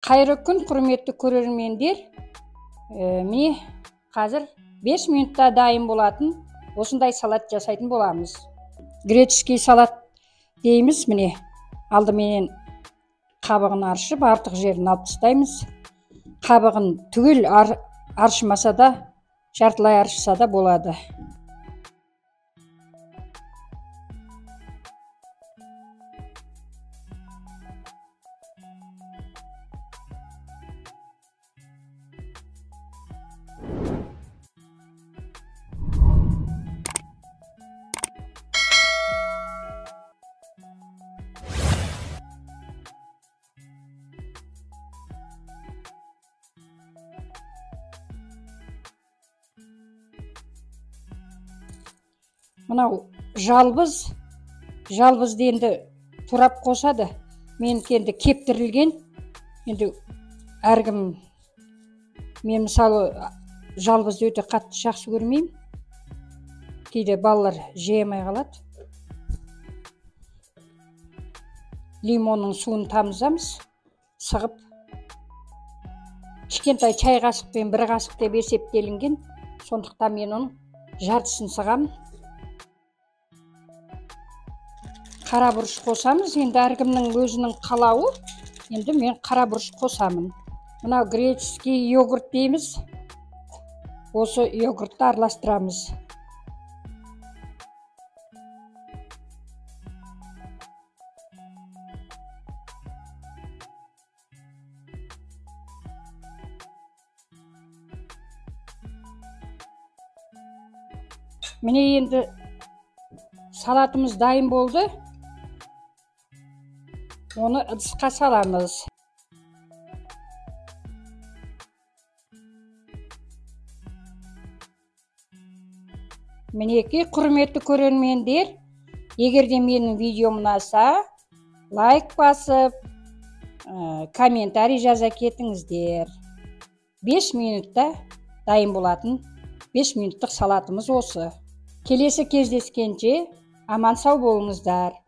Қайырлы күн, құрметті көрермендер. Міне қазір 5 минутта дайын болатын осындай салат жасайтын боламыз. Греческий салат дейміз. Міне алдымен қабығын аршып, артық жерін алып тастаймыз. Қабығын түгел аршымаса да, жартылай аршыса да болады. Мынау жалбызды енді турап қосады. Менікі енді кептірілген. Енді әркім, мен мысалы жалбызды өте қатты жақсы көрмеймін. Кейде балалар жемей қалады. Лимонның суын тамызамыз, сығып. Кішкентай чай қасықпен 1 қасық деп есептелінген. Сондықтан мен оның жартысын сығамын. Қара бұрыш қосамыз. Енді әркімнің өзінің қалауы. Енді мен қара бұрыш қосамын. Мынау греческий йогурт дейміз. Осы йогуртты араластырамыз. Міне енді салатымыз дайын болды. Оны ыдысқа саламыз. Мінеки, құрметті көрермендер, егерде менің видеом ұнаса, лайк басып, комментарий жаза кетіңіздер. 5 минутта дайын болатын 5 минуттық салатымыз осы. Келесі кездескенше аман сау болыңыздар.